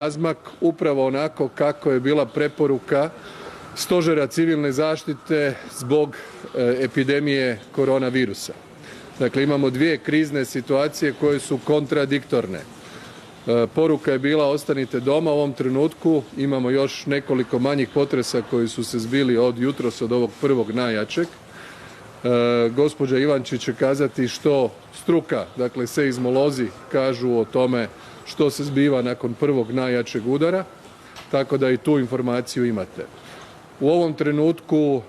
razmak upravo onako kako je bila preporuka Stožera civilne zaštite zbog epidemije koronavirusa. Dakle, imamo dvije krizne situacije koje su kontradiktorne. Poruka je bila ostanite doma u ovom trenutku, imamo još nekoliko manjih potresa koji su se zbili od jutros od ovog prvog najjačeg. Gospođa Ivančić će kazati što struka, dakle seizmolozi kažu o tome što se zbiva nakon prvog najjačeg udara, tako da i tu informaciju imate. U ovom trenutku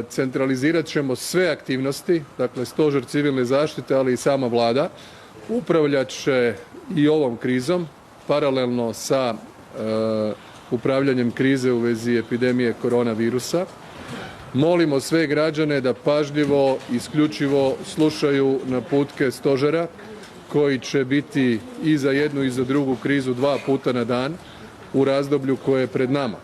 centralizirat ćemo sve aktivnosti, dakle Stožer civilne zaštite, ali i sama Vlada, upravljat će i ovom krizom, paralelno sa upravljanjem krize u vezi epidemije koronavirusa. Molimo sve građane da pažljivo, isključivo slušaju naputke stožera koji će biti i za jednu i za drugu krizu 2 puta na dan u razdoblju koje je pred nama.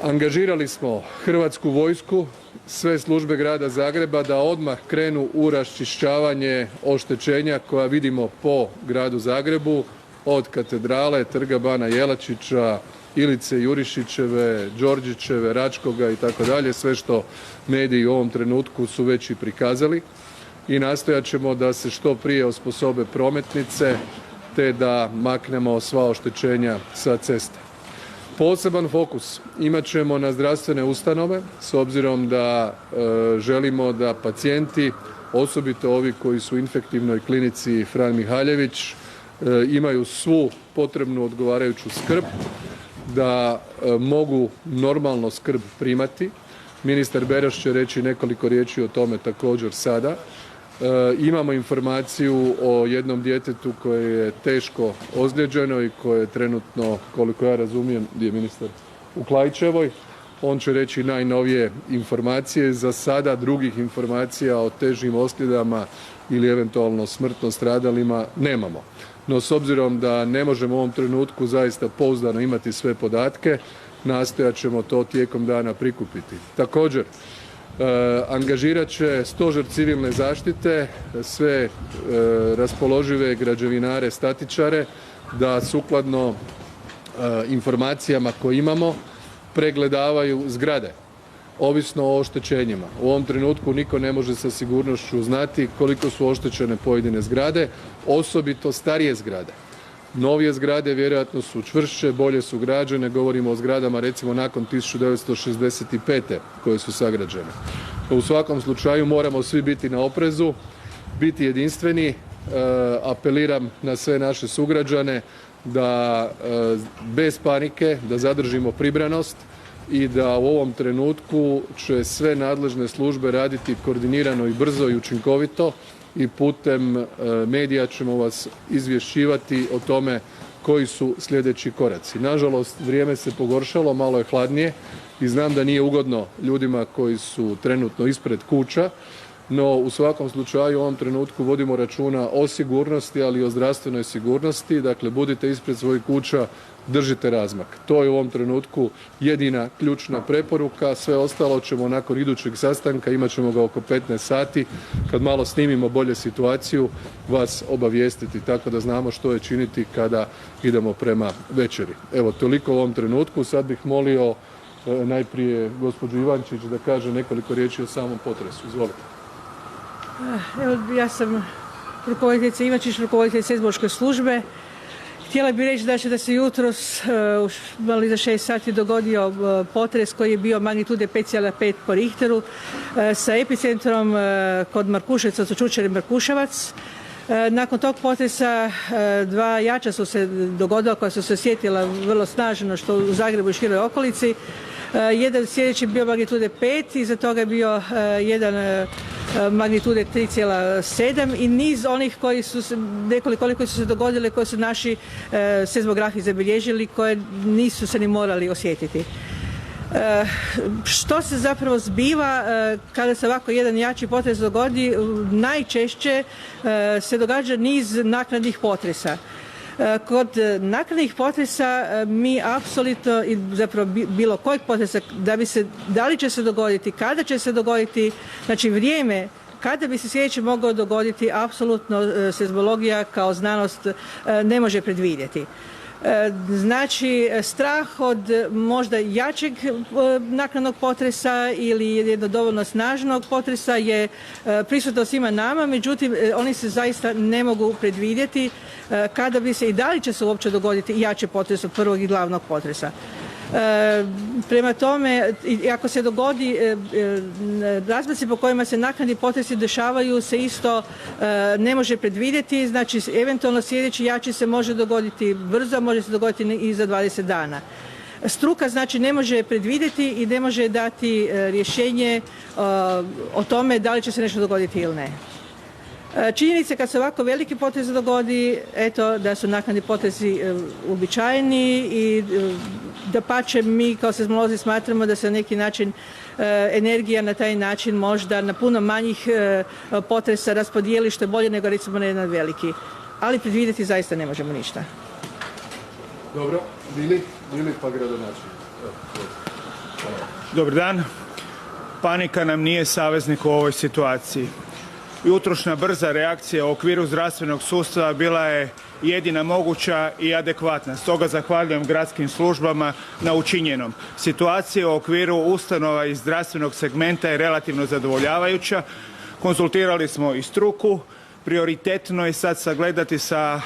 Angažirali smo Hrvatsku vojsku, sve službe grada Zagreba da odmah krenu u raščišćavanje oštećenja koja vidimo po gradu Zagrebu od Katedrale, Trga bana Jelačića, Ilice Jurišićeve, Đorđićeve, Račkoga i tako dalje, sve što mediji u ovom trenutku su već i prikazali i nastojat ćemo da se što prije osposobe prometnice te da maknemo sva oštećenja sa ceste. Poseban fokus imat ćemo na zdravstvene ustanove s obzirom da želimo da pacijenti, osobito ovi koji su u infektivnoj klinici Fran Mihaljević, imaju svu potrebnu odgovarajuću skrb, da mogu normalno skrb primati. Ministar Beroš će reći nekoliko riječi o tome također sada. Imamo informaciju o jednom djetetu koje je teško ozlijeđeno i koje je trenutno, koliko ja razumijem, gdje je ministar, u Klaićevoj. On će reći najnovije informacije. Za sada drugih informacija o težim ozljedama ili eventualno smrtno stradalima nemamo. No s obzirom da ne možemo u ovom trenutku zaista pouzdano imati sve podatke, nastojat ćemo to tijekom dana prikupiti. Također, angažirat će Stožer civilne zaštite sve raspoložive građevinare, statičare da sukladno informacijama koje imamo pregledavaju zgrade, ovisno o oštećenjima. U ovom trenutku niko ne može sa sigurnošću znati koliko su oštećene pojedine zgrade, osobito starije zgrade. Novije zgrade vjerojatno su čvršće, bolje su građene, govorimo o zgradama recimo nakon 1965. koje su sagrađene. U svakom slučaju moramo svi biti na oprezu, biti jedinstveni. Apeliram na sve naše sugrađane da bez panike, da zadržimo pribranost i da u ovom trenutku će sve nadležne službe raditi koordinirano i brzo i učinkovito i putem medija ćemo vas izvješćivati o tome koji su sljedeći koraci. Nažalost, vrijeme se pogoršalo, malo je hladnije i znam da nije ugodno ljudima koji su trenutno ispred kuća, no u svakom slučaju u ovom trenutku vodimo računa o sigurnosti, ali i o zdravstvenoj sigurnosti. Dakle, budite ispred svojih kuća, držite razmak. To je u ovom trenutku jedina ključna preporuka. Sve ostalo ćemo nakon idućeg sastanka, imat ćemo ga oko 15 sati, kad malo snimimo bolje situaciju, vas obavijestiti tako da znamo što je činiti kada idemo prema večeri. Evo, toliko u ovom trenutku. Sad bih molio najprije gospođu Ivančić da kaže nekoliko riječi o samom potresu. Izvolite. Evo, ja sam rukovoditeljica Ivančić, rukovoditeljica seizmološke službe. Htjela bih reći da se jutros malo iza 6 sati dogodio potres koji je bio magnitude 5,5 po Richteru sa epicentrom kod Markuševca, od Čučer i Markuševac. Nakon tog potresa 2 jača su se dogodila koja su se osjetila vrlo snažno što u Zagrebu i široj okolici. Jedan sljedeći bio magnitude 5, iza toga je bio jedan magnitude 3,7 i niz onih koji su se, nekoliko onih koji su se dogodili, koje su naši seizmografi zabilježili, koje nisu se ni morali osjetiti. Što se zapravo zbiva kada se ovako jedan jači potres dogodi? Najčešće se događa niz naknadnih potresa. Kod naknadnih potresa mi apsolutno, i zapravo bilo kojeg potresa, da li će se dogoditi, kada će se dogoditi, znači vrijeme Kada bi se sljedeće mogao dogoditi, apsolutno seizmologija kao znanost ne može predvidjeti. Znači, strah od možda jačeg naknadnog potresa ili jednog dovoljno snažnog potresa je prisutno svima nama, međutim, oni se zaista ne mogu predvidjeti kada bi se i da li će se uopće dogoditi jači potres od prvog i glavnog potresa. Prema tome, ako se dogodi, razmaci po kojima se naknadni potresi dešavaju se isto ne može predvidjeti, znači eventualno sljedeći jači se može dogoditi brzo, može se dogoditi i za 20 dana. Struka znači ne može predvidjeti i ne može dati rješenje o tome da li će se nešto dogoditi ili ne. Činjenica kad se ovako veliki potres dogodi, eto da su naknadni potresi uobičajeni i dapače mi kao seizmolozi smatramo da se na neki način energija na taj način možda na puno manjih potresa raspodijeli što je bolje nego recimo na jedan veliki. Ali predvidjeti zaista ne možemo ništa. Dobro, Bili pa gradonačelnik. Dobar dan. Panika nam nije saveznik u ovoj situaciji. Jutrošnja brza reakcija u okviru zdravstvenog sustava bila je jedina moguća i adekvatna. Stoga zahvaljujem gradskim službama na učinjenom. Situacija u okviru ustanova iz zdravstvenog segmenta je relativno zadovoljavajuća. Konzultirali smo i struku. Prioritetno je sad sagledati sa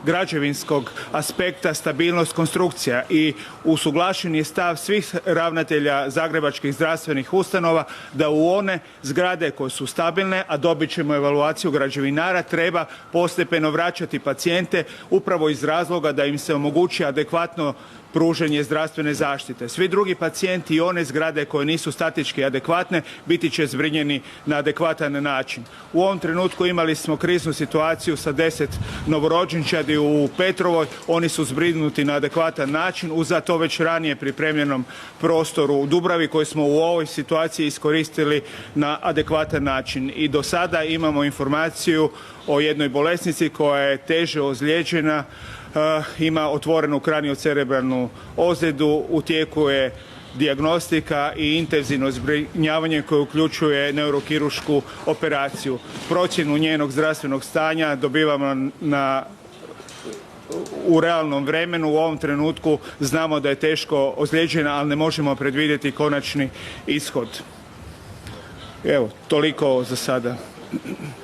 građevinskog aspekta stabilnost konstrukcija i usuglašen je stav svih ravnatelja zagrebačkih zdravstvenih ustanova da u one zgrade koje su stabilne, a dobit ćemo evaluaciju građevinara, treba postepeno vraćati pacijente upravo iz razloga da im se omogući adekvatno pružanje zdravstvene zaštite. Svi drugi pacijenti i one zgrade koje nisu statički adekvatne biti će zbrinjeni na adekvatan način. U ovom trenutku imali smo kriznu situaciju sa 10 novorođenčadi u Petrovoj. Oni su zbrinuti na adekvatan način u za to već ranije pripremljenom prostoru u Dubravi koji smo u ovoj situaciji iskoristili na adekvatan način. I do sada imamo informaciju o jednoj bolesnici koja je teže ozlijeđena, ima otvorenu kraniocerebralnu ozljedu, u tijeku je dijagnostika i intenzivno zbrinjavanje koje uključuje neurokiruršku operaciju. Procjenu njenog zdravstvenog stanja dobivamo u realnom vremenu. U ovom trenutku znamo da je teško ozlijeđena, ali ne možemo predvidjeti konačni ishod. Evo, toliko za sada.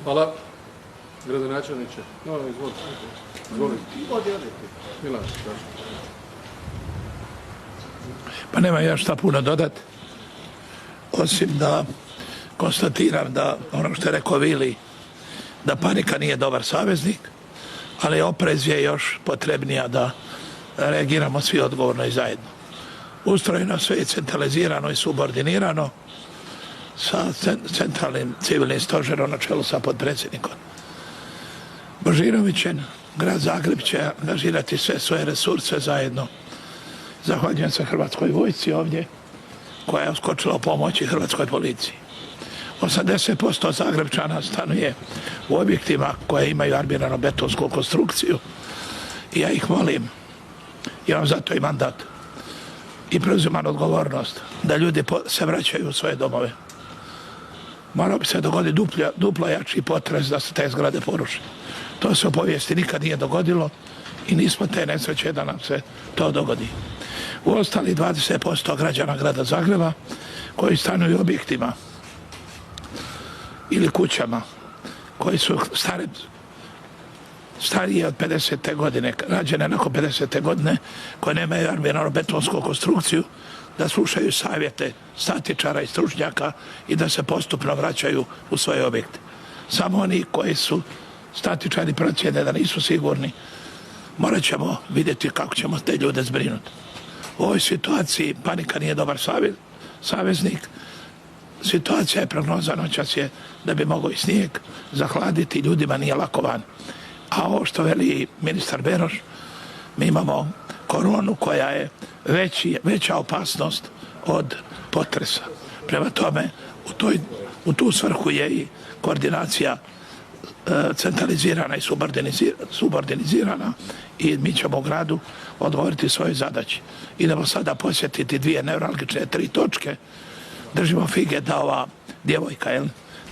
Hvala. Gradonačelniče. Izvolite. Milan, Pa nema ja šta puno dodati, osim da konstatiram da ono što je rekao Vili, da panika nije dobar saveznik, ali oprez je još potrebnija da reagiramo svi odgovorno i zajedno. Ustrojeno sve je centralizirano i subordinirano sa centralnim civilnim stožerom na čelu sa potpredsjednikom Božinovićem. Grad Zagreb će angažirati sve svoje resurse zajedno. Zahvaljujem se Hrvatskoj vojsci ovdje koja je uskočila u pomoći Hrvatskoj policiji. 80% Zagrebčana stanuje u objektima koje imaju armirano betonsku konstrukciju i ja ih molim, imam zato i mandat i preuzimam odgovornost da ljudi se vraćaju u svoje domove. Morao bi se dogoditi duplo jači potres da se te zgrade poruše. To se u povijesti nikad nije dogodilo i nismo te nesreće da nam se to dogodi. U ostali 20% građana grada Zagreba koji stanuju u objektima ili kućama koji su starije od 50. godine, rađene nakon 50. godine, koje nemaju armiranu betonsku konstrukciju, da slušaju savjete statičara i stručnjaka i da se postupno vraćaju u svoje objekte. Samo oni koji su statičari procjene da nisu sigurni, morat ćemo vidjeti kako ćemo te ljude zbrinuti. U ovoj situaciji panika nije dobar saveznik. Situacija je prognoza noćas je da bi mogao i snijeg zahladiti, ljudima nije lako van. A ovo što veli ministar Beroš, mi imamo koronu koja je veća opasnost od potresa. Prema tome, u tu svrhu je i koordinacija centralizirana i subordinizirana i mi ćemo u gradu odgovoriti svojoj zadaći. Idemo sada posjetiti 2 neuralgične 3 točke. Držimo fige da ova djevojka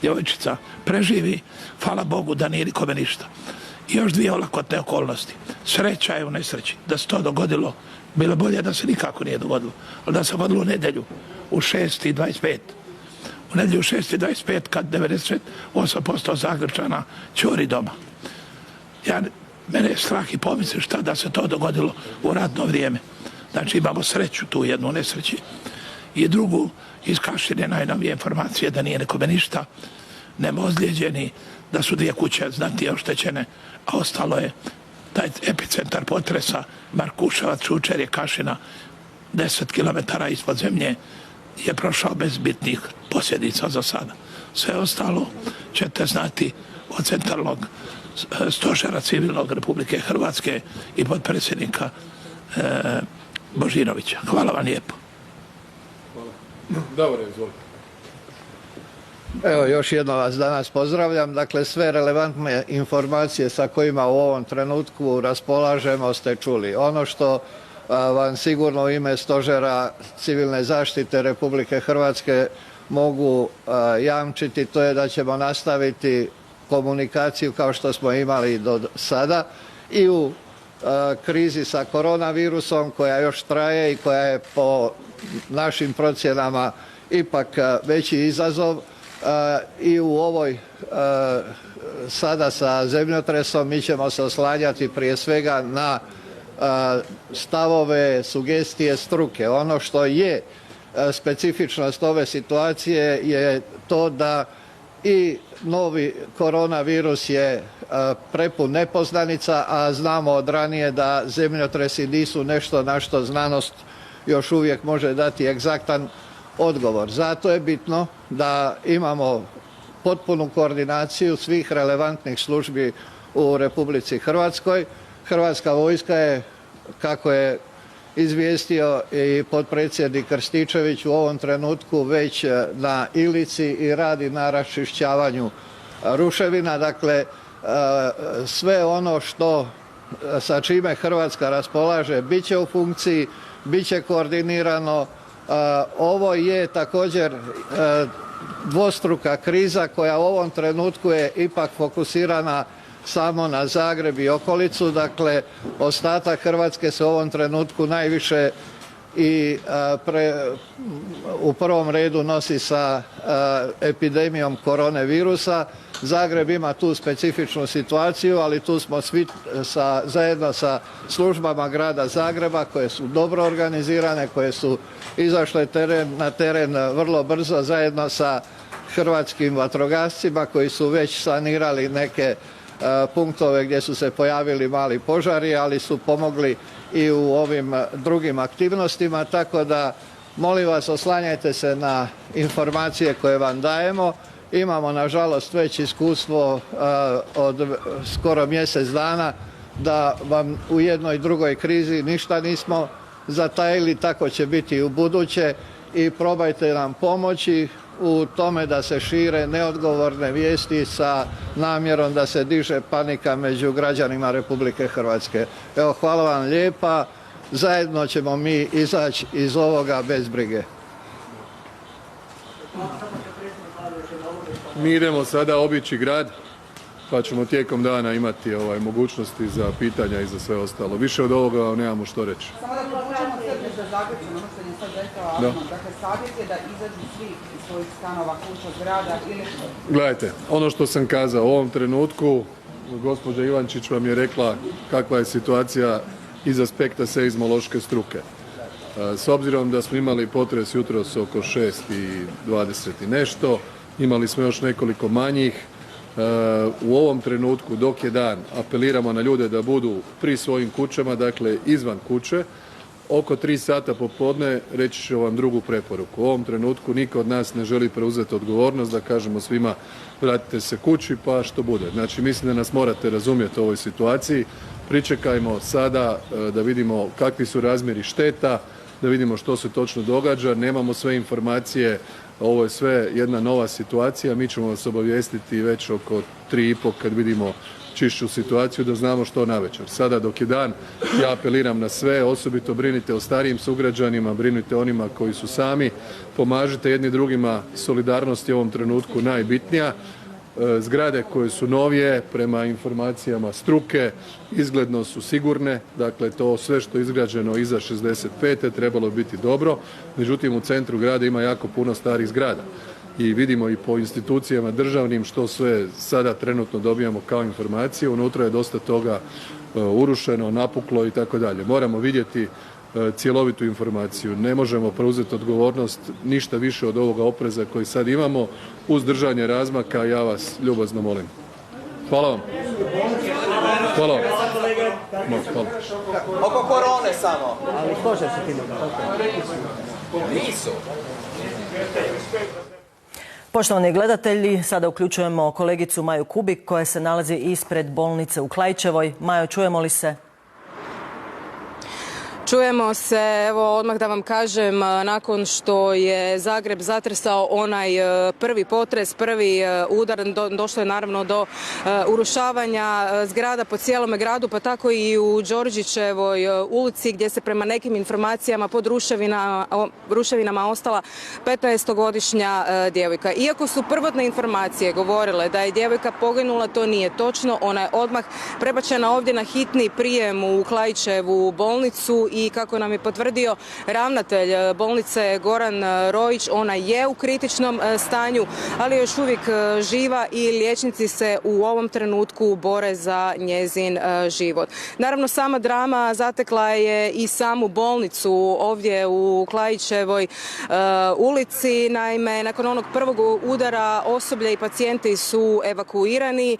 djevojčica preživi, hvala Bogu da nije nikome ništa. I još dvije olakotne okolnosti. Sreća je u nesreći. Da se to dogodilo, bilo bolje da se nikako nije dogodilo. Ali da se dogodilo u nedjelju u 6:25. U nedjelju u 6:25 kad 98% Zagrebčana ćuri doma. Mene je strah i pomisli šta da se to dogodilo u ratno vrijeme. Znači imamo sreću tu jednu nesreći. I drugu, iz Kašine najnovije informacije da nije nikome ništa, nema ozlijeđeni, da su dvije kuće znatnije oštećene, a ostalo je taj epicentar potresa Markuševac, Čučerje, Kašina, 10 km ispod zemlje je prošao bez bitnih posljedica za sada. Sve ostalo ćete znati od centralnog stožera civilnog Republike Hrvatske i potpredsjednika Božinovića. Hvala vam lijepo. Davore, izvolite. Evo, još jednom vas danas pozdravljam. Dakle, sve relevantne informacije sa kojima u ovom trenutku raspolažemo ste čuli. Ono što vam sigurno u ime Stožera civilne zaštite Republike Hrvatske mogu jamčiti, to je da ćemo nastaviti komunikaciju kao što smo imali do sada i u krizi sa koronavirusom koja još traje i koja je po našim procjenama ipak veći izazov, i u ovoj sada sa zemljotresom mi ćemo se oslanjati prije svega na stavove, sugestije struke. Ono što je specifičnost ove situacije je to da i novi koronavirus je prepun nepoznanica, a znamo od ranije da zemljotresi nisu nešto na što znanost još uvijek može dati egzaktan odgovor. Zato je bitno da imamo potpunu koordinaciju svih relevantnih službi u Republici Hrvatskoj. Hrvatska vojska je, kako je izvijestio i potpredsjednik Krstičević, u ovom trenutku već na Ilici i radi na raščišćavanju ruševina. Dakle, sve ono sa čime Hrvatska raspolaže bit će u funkciji, bit će koordinirano. Ovo je također dvostruka kriza koja u ovom trenutku je ipak fokusirana samo na Zagreb i okolicu. Dakle, ostatak Hrvatske se u ovom trenutku najviše i u prvom redu nosi sa epidemijom koronavirusa. Zagreb ima tu specifičnu situaciju, ali tu smo svi zajedno sa službama grada Zagreba koje su dobro organizirane, koje su izašle na teren vrlo brzo zajedno sa hrvatskim vatrogascima koji su već sanirali neke punktove gdje su se pojavili mali požari, ali su pomogli i u ovim drugim aktivnostima, tako da molim vas, oslanjajte se na informacije koje vam dajemo. Imamo nažalost već iskustvo od skoro mjesec dana da vam u jednoj drugoj krizi ništa nismo zatajili, tako će biti i u buduće i probajte nam pomoći u tome da se šire neodgovorne vijesti sa namjerom da se diže panika među građanima Republike Hrvatske. Evo, hvala vam lijepa. Zajedno ćemo mi izaći iz ovoga bez brige. Mi idemo sada obići grad, pa ćemo tijekom dana imati mogućnosti za pitanja i za sve ostalo. Više od ovoga vam nemamo što reći. Samo da pokušamo crkvi za Zagrepčan, ono što je sad rekao Arman. Dakle, savjet je da izađu svi iz svojih stanova, kuća, zgrada ili što? Gledajte, ono što sam kazao, u ovom trenutku gospođa Ivančić vam je rekla kakva je situacija iz aspekta seizmološke struke. S obzirom da smo imali potres jutros oko 6:20 i nešto, imali smo još nekoliko manjih. U ovom trenutku dok je dan apeliramo na ljude da budu pri svojim kućama, dakle izvan kuće. Oko 3 sata popodne reći ću vam drugu preporuku. U ovom trenutku niko od nas ne želi preuzeti odgovornost da kažemo svima vratite se kući pa što bude. Znači mislim da nas morate razumjeti u ovoj situaciji. Pričekajmo sada da vidimo kakvi su razmjeri šteta, da vidimo što se točno događa. Nemamo sve informacije, ovo je sve jedna nova situacija. Mi ćemo vas obavijestiti već oko 3:30 kad vidimo čišću situaciju, da znamo što navečer. Sada dok je dan, ja apeliram na sve, osobito brinite o starijim sugrađanima, brinite onima koji su sami, pomažite jedni drugima, solidarnost je u ovom trenutku najbitnija. Zgrade koje su novije, prema informacijama struke, izgledno su sigurne, dakle to sve što je izgrađeno iza 65. trebalo biti dobro, međutim u centru grada ima jako puno starih zgrada i vidimo i po institucijama državnim što sve sada trenutno dobijamo kao informacije, unutra je dosta toga urušeno, napuklo i tako dalje. Moramo vidjeti cjelovitu informaciju. Ne možemo preuzeti odgovornost ništa više od ovoga opreza koji sad imamo uz držanje razmaka, ja vas ljubazno molim. Hvala vam. Hvala vam. Hvala. Oko korone samo. Ali složio se ti Nisu. Poštovani gledatelji, sada uključujemo kolegicu Maju Kubik koja se nalazi ispred bolnice u Klaićevoj. Majo, čujemo li se? Čujemo se, evo odmah da vam kažem, nakon što je Zagreb zatresao onaj prvi potres, prvi udar, došlo je naravno do urušavanja zgrada po cijelome gradu, pa tako i u Đorđićevoj ulici gdje se prema nekim informacijama pod ruševinama ostala 15-godišnja djevojka. Iako su prvotne informacije govorile da je djevojka poginula, to nije točno. Ona je odmah prebačena ovdje na hitni prijem u Klaićevu bolnicu i kako nam je potvrdio ravnatelj bolnice Goran Rojić, ona je u kritičnom stanju, ali još uvijek živa i liječnici se u ovom trenutku bore za njezin život. Naravno, sama drama zatekla je i samu bolnicu ovdje u Klaićevoj ulici. Naime, nakon onog prvog udara osoblje i pacijenti su evakuirani.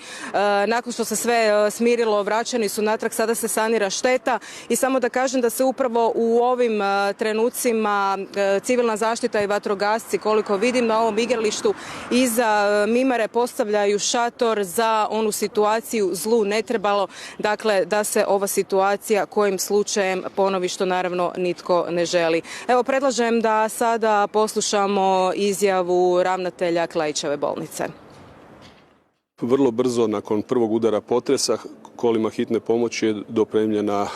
Nakon što se sve smirilo, vraćeni su natrag, sada se sanira šteta i samo da kažem da se upravo u ovim trenucima civilna zaštita i vatrogasci, koliko vidim na ovom igralištu iza Mimare, postavljaju šator za onu situaciju zlu ne trebalo, dakle da se ova situacija kojim slučajem ponovi, što naravno nitko ne želi. Evo, predlažem da sada poslušamo izjavu ravnatelja Klaićeve bolnice. Vrlo brzo nakon prvog udara potresa kolima hitne pomoći je dopremljena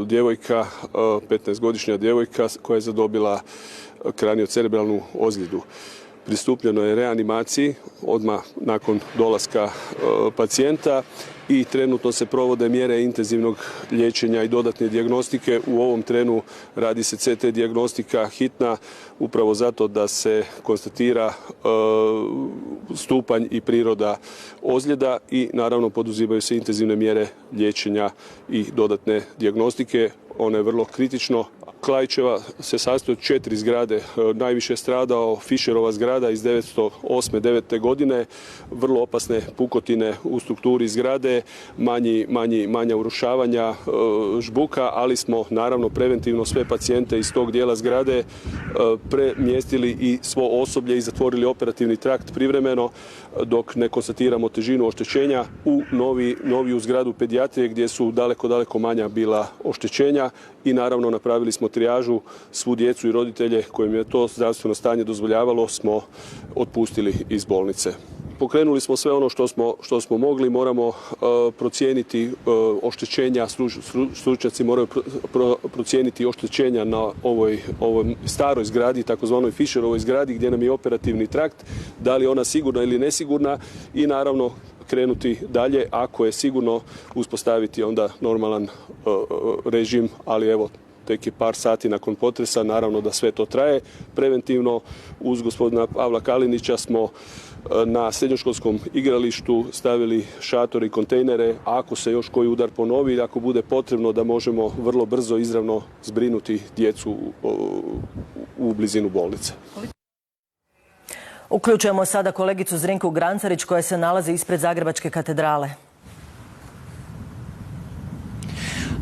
djevojka, 15-godišnja djevojka koja je zadobila kraniocerebralnu ozljedu. Pristupljeno je reanimaciji odmah nakon dolaska pacijenta i trenutno se provode mjere intenzivnog liječenja i dodatne dijagnostike. U ovom trenu radi se CT dijagnostika hitna upravo zato da se konstatira stupanj i priroda ozljeda i naravno poduzimaju se intenzivne mjere liječenja i dodatne dijagnostike. Ono je vrlo kritično. Klaićeva se sastoji od 4 zgrade. Najviše stradao Fischerova zgrada iz 1908-9. godine. Vrlo opasne pukotine u strukturi zgrade, manja urušavanja, žbuka, ali smo naravno preventivno sve pacijente iz tog dijela zgrade premjestili i svo osoblje i zatvorili operativni trakt privremeno dok ne konstatiramo težinu oštećenja u noviju zgradu pedijatrije gdje su daleko manja bila oštećenja i naravno napravili smo trijažu, svu djecu i roditelje kojim je to zdravstveno stanje dozvoljavalo smo otpustili iz bolnice. Pokrenuli smo sve ono što smo mogli, moramo procijeniti oštećenja, stručnjaci moraju procijeniti oštećenja na ovoj staroj zgradi, takozvanoj Fischerovoj zgradi gdje nam je operativni trakt, da li je ona sigurna ili nesigurna i naravno krenuti dalje, ako je sigurno uspostaviti onda normalan režim, ali evo tek je par sati nakon potresa, naravno da sve to traje. Preventivno uz gospodina Pavla Kalinića smo na srednjoškolskom igralištu stavili šatore i kontejnere, ako se još koji udar ponovi, ako bude potrebno da možemo vrlo brzo izravno zbrinuti djecu u blizinu bolnice. Uključujemo sada kolegicu Zrinku Grancarić koja se nalazi ispred Zagrebačke katedrale.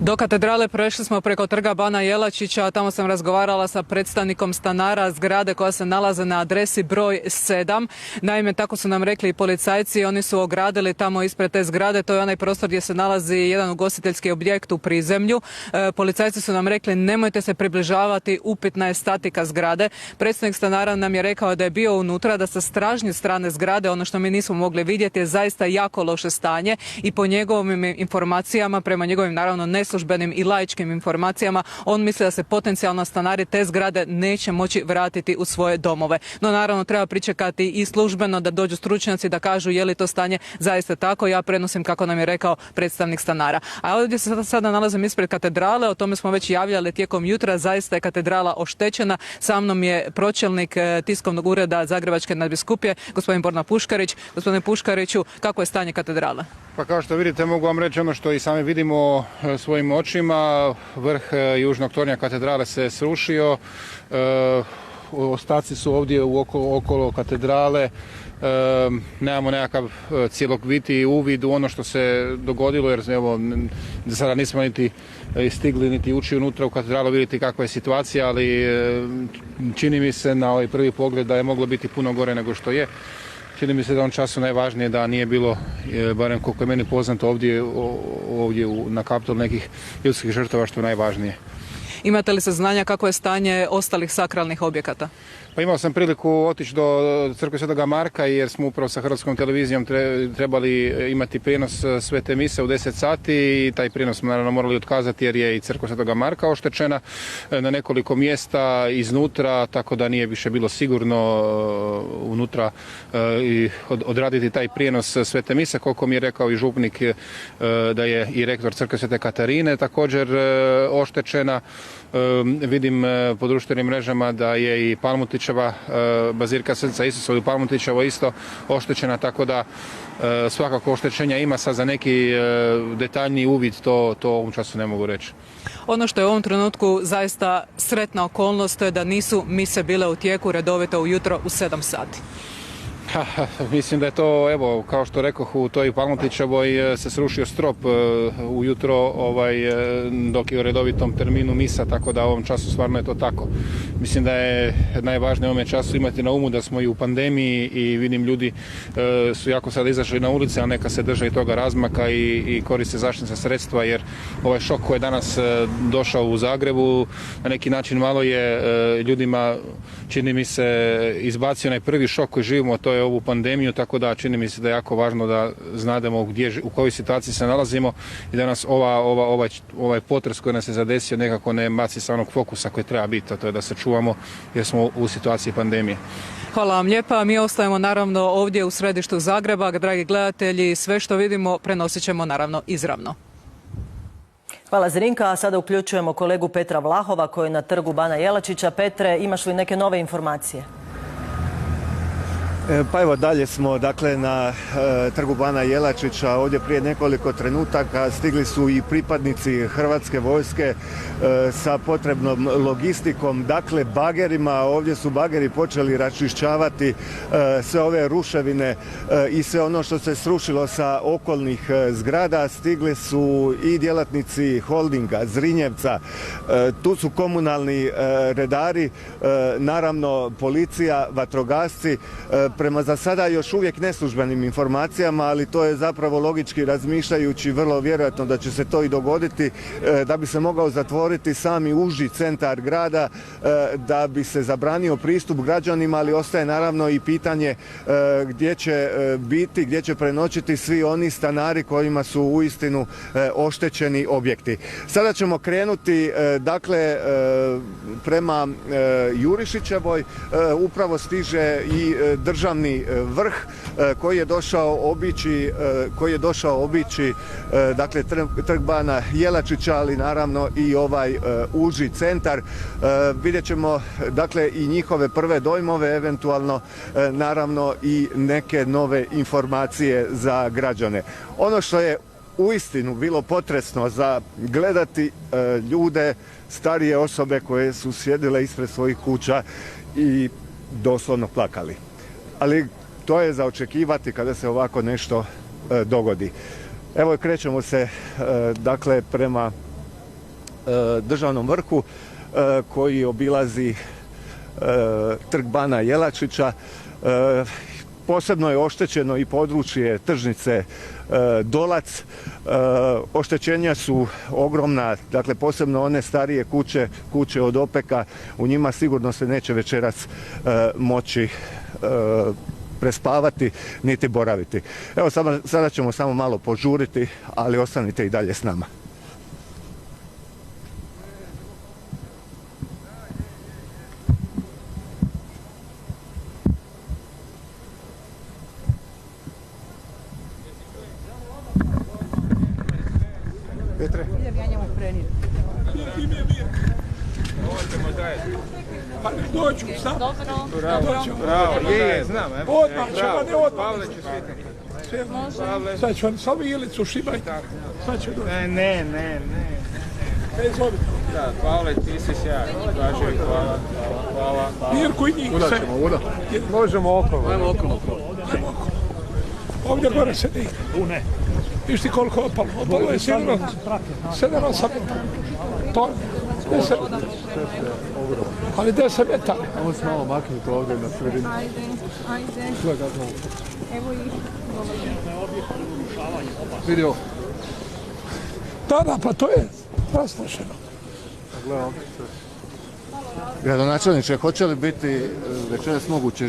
Do katedrale prešli smo preko trga Bana Jelačića, a tamo sam razgovarala sa predstavnikom stanara zgrade koja se nalaze na adresi broj 7. Naime, tako su nam rekli i policajci, oni su ogradili tamo ispred te zgrade, to je onaj prostor gdje se nalazi jedan ugostiteljski objekt u prizemlju. Policajci su nam rekli nemojte se približavati, upitna je statika zgrade. Predstavnik stanara nam je rekao da je bio unutra, da sa stražnje strane zgrade, ono što mi nismo mogli vidjeti, je zaista jako loše stanje i po njegovim informacijama, prema njegovim naravno neslužbenim i laičkim informacijama, on misli da se potencijalno stanari te zgrade neće moći vratiti u svoje domove. No naravno treba pričekati i službeno da dođu stručnjaci da kažu je li to stanje zaista tako. Ja prenosim kako nam je rekao predstavnik stanara. A ovdje se sada nalazim ispred katedrale, o tome smo već javljali tijekom jutra, zaista je katedrala oštećena. Sa mnom je pročelnik tiskovnog ureda Zagrebačke nadbiskupije, gospodin Borna Puškarić. Gospodine Puškariću, kako je stanje katedrale? Pa kao što vidite, mogu vam reći ono što i sami vidimo svojim očima. Vrh južnog tornja katedrale se srušio. Ostaci su ovdje okolo katedrale. Nemamo nekakav cjeloviti uvid u ono što se dogodilo, jer evo, sada nismo niti stigli niti ući unutra u katedralu vidjeti kakva je situacija, ali čini mi se na ovaj prvi pogled da je moglo biti puno gore nego što je. Čini mi se da u ovom času najvažnije da nije bilo, barem koliko je meni poznato, ovdje na Kaptolu nekih ljudskih žrtava, što je najvažnije. Imate li saznanja kako je stanje ostalih sakralnih objekata? Pa imao sam priliku otići do crkve Svetoga Marka jer smo upravo sa Hrvatskom televizijom trebali imati prijenos Svete mise u 10 sati i taj prijenos smo naravno morali otkazati jer je i crkva Svetoga Marka oštećena na nekoliko mjesta iznutra, tako da nije više bilo sigurno unutra odraditi taj prijenos Svete mise, koliko mi je rekao i župnik da je i rektor crkve Svete Katarine također oštećena. Vidim po društvenim mrežama da je i Palmutićeva bazilika Srca Isusa u Palmutićevo isto oštećena, tako da svakako oštećenja ima, sad za neki detaljniji uvid to u ovom času ne mogu reći. Ono što je u ovom trenutku zaista sretna okolnost to je da nisu mise bile u tijeku redovito ujutro u 7 sati. Mislim da je to, evo, kao što rekoh, u toj Palmutićevoj se srušio strop ujutro dok je u redovitom terminu misa, tako da u ovom času stvarno je to tako. Mislim da je najvažnije u ovom času imati na umu da smo i u pandemiji i vidim ljudi su jako sad izašli na ulice, a neka se drže i toga razmaka i koriste zaštitna sredstva, jer ovaj šok koji je danas došao u Zagrebu na neki način malo je ljudima, čini mi se, izbacio onaj prvi šok koji živimo, to je ovu pandemiju, tako da čini mi se da je jako važno da znademo u kojoj situaciji se nalazimo i da nas ovaj potres koji nas je zadesio nekako ne baci sa onog fokusa koji treba biti, a to je da se čuvamo jer smo u situaciji pandemije. Hvala vam lijepa. Mi ostajemo naravno ovdje u središtu Zagreba. Dragi gledatelji, sve što vidimo prenosit ćemo naravno izravno. Hvala Zrinka, a sada uključujemo kolegu Petra Vlahova koji je na trgu Bana Jelačića. Petre, imaš li neke nove informacije? Pa evo, dalje smo dakle na trgu Bana Jelačića. Ovdje prije nekoliko trenutaka stigli su i pripadnici Hrvatske vojske sa potrebnom logistikom, dakle bagerima. Ovdje su bageri počeli raščišćavati sve ove ruševine i sve ono što se srušilo sa okolnih zgrada. Stigli su i djelatnici Holdinga, Zrinjevca, tu su komunalni redari, naravno policija, vatrogasci. Prema za sada još uvijek neslužbenim informacijama, ali to je zapravo logički razmišljajući vrlo vjerojatno da će se to i dogoditi, da bi se mogao zatvoriti sami uži centar grada, da bi se zabranio pristup građanima, ali ostaje naravno i pitanje gdje će biti, gdje će prenoćiti svi oni stanari kojima su uistinu oštećeni objekti. Sada ćemo krenuti dakle prema Jurišićevoj, upravo stiže i državni vrh koji je došao obići dakle trg Bana Jelačića, ali naravno i ovaj uži centar. Vidjet ćemo dakle i njihove prve dojmove, eventualno naravno i neke nove informacije za građane. Ono što je uistinu bilo potresno za gledati ljude, starije osobe koje su sjedile ispred svojih kuća i doslovno plakali. Ali to je za očekivati kada se ovako nešto dogodi. Evo krećemo se dakle prema državnom vrhu koji obilazi trg bana Jelačića. Posebno je oštećeno i područje tržnice Dolac. Oštećenja su ogromna, dakle posebno one starije kuće od opeka, u njima sigurno se neće večeras moći prespavati niti boraviti. Evo sada ćemo samo malo požuriti, ali ostanite i dalje s nama. Idem ja njemu prenijeti. Pa nek dođu, znam. Bravo, je, znam. Odmah ćemo, ne odmah. Sad ću vam samo Ilicu šibaj. Sad ću doći. Ne. Ne zovite. Da, Pavle, ti si sjaj. Hvala. Mirko i njih. Kuda ćemo, kuda? Možemo okolo. Ajmo okolo. Ovdje gore se ne ide. Viš ti koliko je opalo? Opalo je 7-8. To je 10. Ali 10 metara. Ajmo se malo maknuti ovdje na sredinu. Ajde. Evo ih. Vidio. Da, pa to je rasplašeno. Gradonačelniče, hoće li biti večeras moguće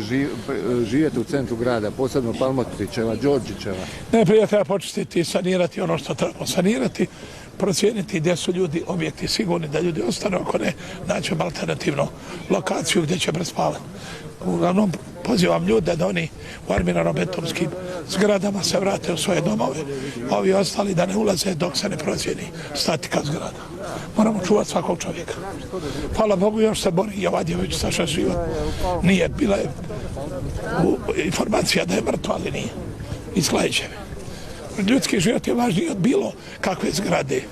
živjeti u centru grada, posebno Palmotićeva, Đorđićeva? Najprije treba počistiti i sanirati ono što treba sanirati, procijeniti gdje su ljudi, objekti sigurni da ljudi ostanu, ako ne, naćemo alternativnu lokaciju gdje će prespavati. Uglavnom, pozivam ljude da oni u armirano-betonskim zgradama se vrate u svoje domove, a ovi ostali da ne ulaze dok se ne procijeni statika zgrada. Moramo čuvati svakog čovjeka. Hvala Bogu, još se bori Jovadjević Saša život. Nije, bila je informacija da je mrtva, ali nije. Iz Klaićeve. Ljudski život je važniji od bilo kakve zgrade.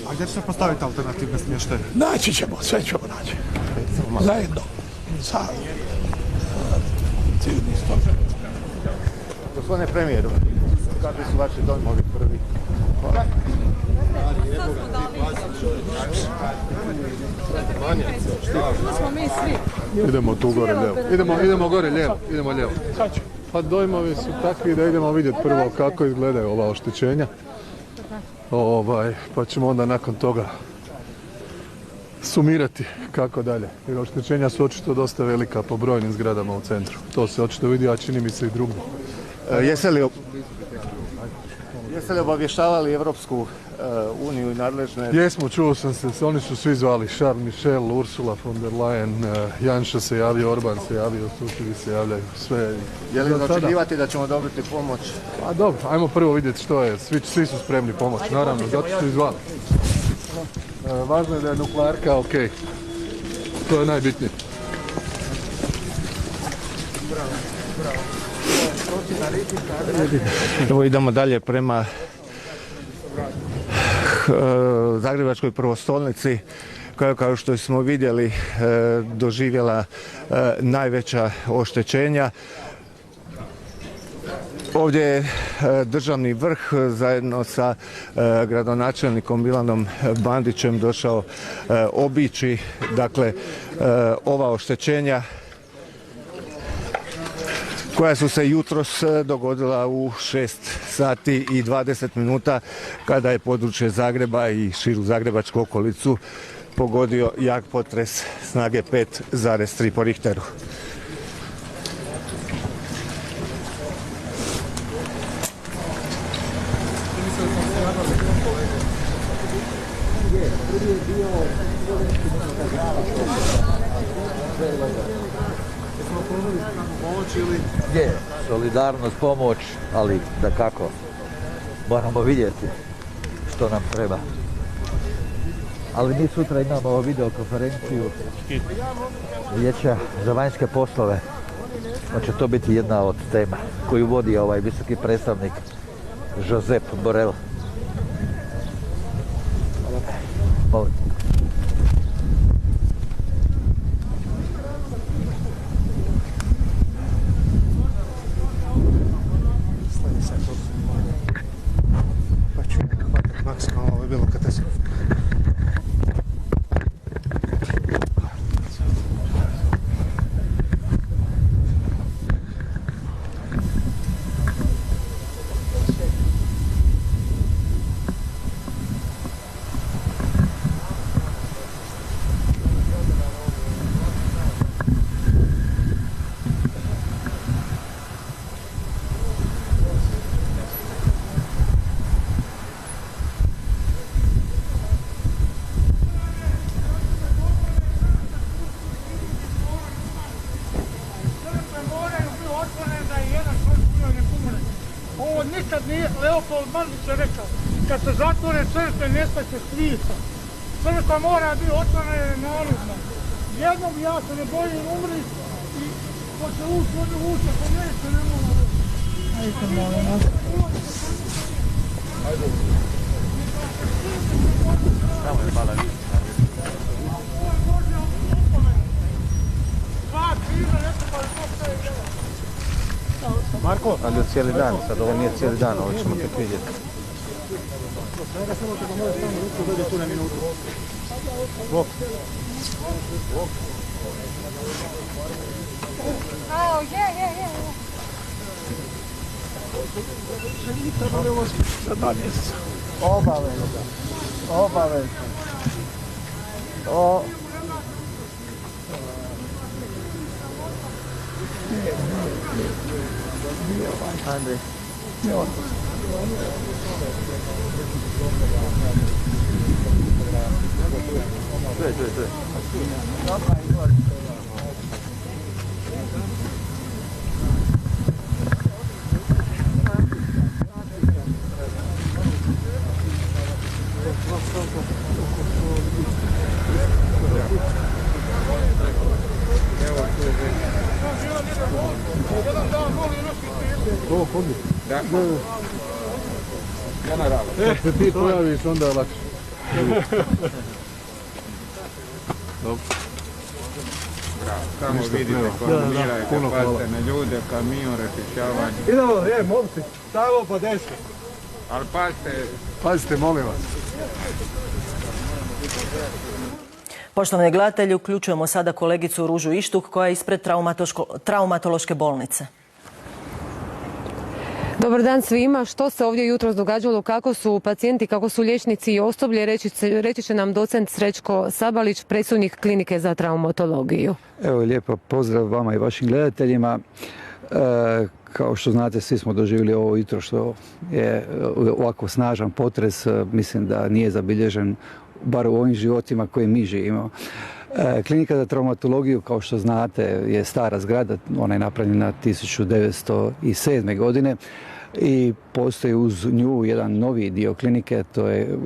A gdje će se postaviti alternativne smještaje? Naći ćemo, sve ćemo naći. Zajedno sa civilnim stožerom. Gospodine premijeru, kakvi su vaši dojmovi prvi? Hvala. Idemo tu gore lijevo. Idemo gore lijevo. Idemo lijevo. Pa dojmovi su takvi da idemo vidjeti prvo kako izgledaju ova oštećenja. Pa ćemo onda nakon toga sumirati kako dalje. Jer oštećenja su očito dosta velika po brojnim zgradama u centru. To se očito vidi, a čini mi se i drugdje. Jeste li obavještavali Evropsku uniju i nadležne? Jesmo, čuo sam se, oni su svi zvali, Charles Michel, Ursula von der Leyen, Janša se javio, Orban se javio, susjedi se javljaju, sve. Je li očekivati da ćemo dobiti pomoć? A dobro, ajmo prvo vidjeti što je, svi su spremni pomoći, naravno, zato su i zvali. Važno je da je nuklearka ok, to je najbitnije. Evo idemo dalje prema Zagrebačkoj prvostolnici koja, kao što smo vidjeli, doživjela najveća oštećenja. Ovdje je državni vrh zajedno sa gradonačelnikom Milanom Bandićem došao obići, dakle, ova oštećenja koja su se jutros dogodila u 6 sati i 20 minuta kada je područje Zagreba i širu zagrebačku okolicu pogodio jak potres snage 5,3 po Richteru. Je, solidarnost, pomoć, ali da kako, moramo vidjeti što nam treba. Ali mi sutra imamo videokonferenciju Vijeća za vanjske poslove. Hoće to biti jedna od tema koju vodi ovaj visoki predstavnik Josep Borrell. Molim. Maksimalno, ovo je bilo katastrofa. Nikad nije Leopold Mandić je rekao, kad se zatvore crkve nestaće svita. Crkva mora biti otvorena i narodna. Jednom ja se ne bojim umri i ko će ući, ako neće, ne mogu. Ajde, molim vas. Samo je pala vidi. Marko? Ali cijeli dan, sad ovo nije cijeli dan, ovo ćemo tek vidjeti. Svega samo te ga može stavno ruku dođe tu na minutu. Bok. Bok. Oh, je. Za 2 mjeseca. Obavezno. Andrej. Tu je. Kad se ti pojaviš, onda je lakše. Dobro. Tamo vidite koordinirajte, pazite na ljude, kamion, račišćavanje. Idemo, momci, tamo pa desno. Ali pazite. Pazite, molim vas. Poštovani gledatelji, uključujemo sada kolegicu Ružu Ištuk koja je ispred traumatološke bolnice. Dobar dan svima. Što se ovdje jutros događalo, kako su pacijenti, kako su liječnici i osoblje, reći će nam docent Srećko Sabalić, predstojnik klinike za traumatologiju. Evo, lijepo pozdrav vama i vašim gledateljima. Kao što znate, svi smo doživjeli ovo jutro što je ovako snažan potres. Mislim da nije zabilježen, bar u ovim životima koje mi živimo. Klinika za traumatologiju, kao što znate, je stara zgrada. Ona je napravljena 1907. godine i postoji uz nju jedan novi dio klinike, to je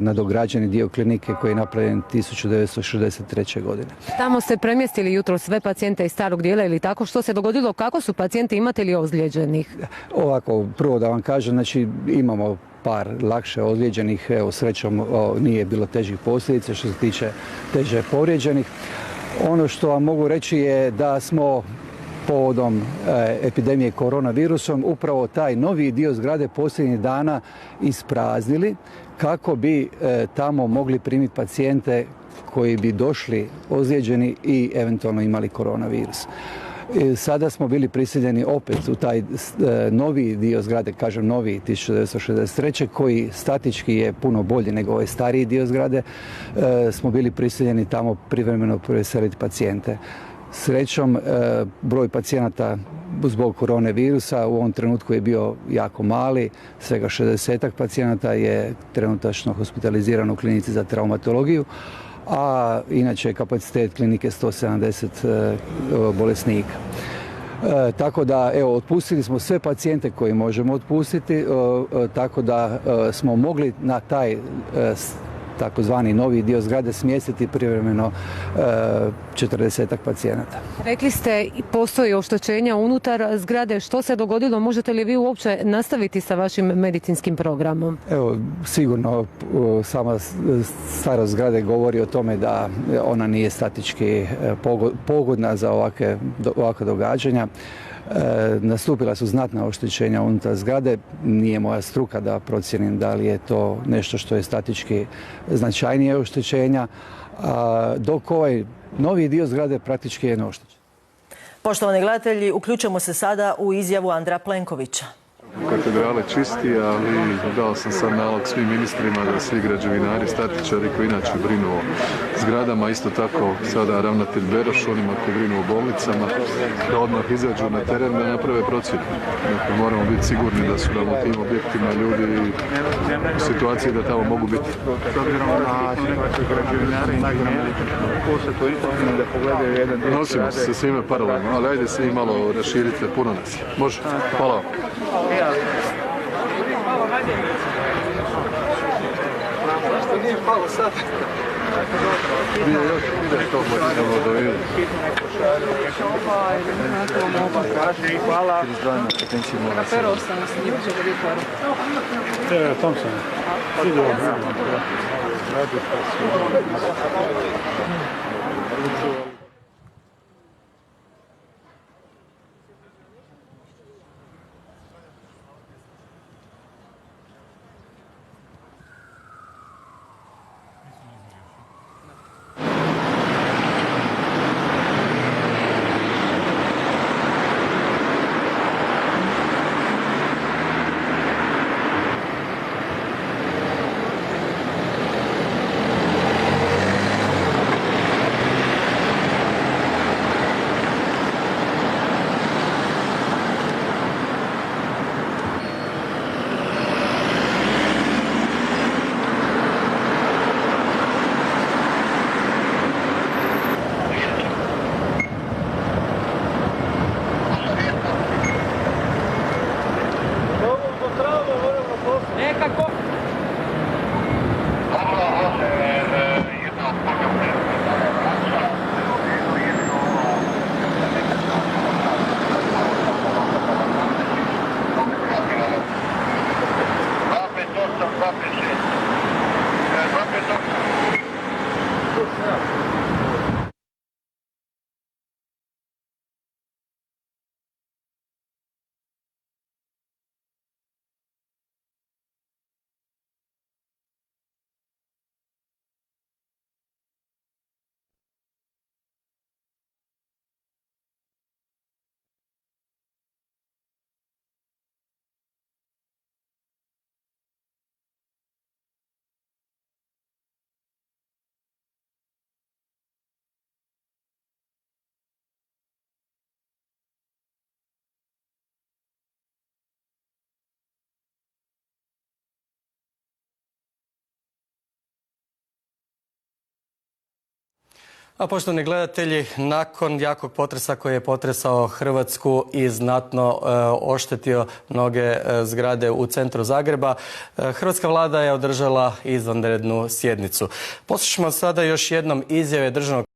nadograđeni dio klinike koji je napravljen 1963. godine. Tamo ste premjestili jutro sve pacijente iz starog dijela ili tako? Što se dogodilo? Kako su pacijenti, imate li ozlijeđenih? Ovako, prvo da vam kažem, znači imamo par lakše ozlijeđenih, evo srećom nije bilo težih posljedica što se tiče teže povrijeđenih. Ono što vam mogu reći je da smo povodom epidemije koronavirusom upravo taj novi dio zgrade posljednjih dana ispraznili kako bi tamo mogli primiti pacijente koji bi došli ozlijeđeni i eventualno imali koronavirus. Sada smo bili prisiljeni opet u taj novi dio zgrade, kažem novi 1963. koji statički je puno bolji nego ovaj stariji dio zgrade, smo bili prisiljeni tamo privremeno preseliti pacijente. Srećom, broj pacijenata zbog koronavirusa u ovom trenutku je bio jako mali, svega 60 pacijenata je trenutačno hospitalizirano u klinici za traumatologiju, a inače je kapacitet klinike 170 bolesnika. Tako da, evo, otpustili smo sve pacijente koje možemo otpustiti, tako da smo mogli na taj takozvani novi dio zgrade smjestiti privremeno 40 pacijenata. Rekli ste, postoji oštećenja unutar zgrade. Što se dogodilo? Možete li vi uopće nastaviti sa vašim medicinskim programom? Evo, sigurno sama starost zgrade govori o tome da ona nije statički pogodna za ovakve događanja. Nastupila su znatna oštećenja unutar zgrade. Nije moja struka da procijenim da li je to nešto što je statički značajnije oštećenja, dok ovaj novi dio zgrade praktički je neoštećen. Poštovani gledatelji, uključujemo se sada u izjavu Andreja Plenkovića. Katedrale čisti, ali dao sam sad nalog svim ministrima da svi građevinari, statičari koji inače brinu o zgradama, isto tako sada ravnatelj Beroš, onima koji brinu o bolnicama, da odmah izađu na teren da naprave procjenu. Dakle, moramo biti sigurni da su nam u tim objektima ljudi u situaciji da tamo mogu biti. S obzirom na građevinari da pogledaju jedan dio. Nosimo se sa svime paralelno, ali ajde se i malo raširite, puno nas je. Može? Hvala vam. Zašto nije palo sad? Hvala. Thompson. A poštovani gledatelji, nakon jakog potresa koji je potresao Hrvatsku i znatno oštetio mnoge zgrade u centru Zagreba, hrvatska vlada je održala izvanrednu sjednicu. Poslušajmo sada još jednom izjave državnog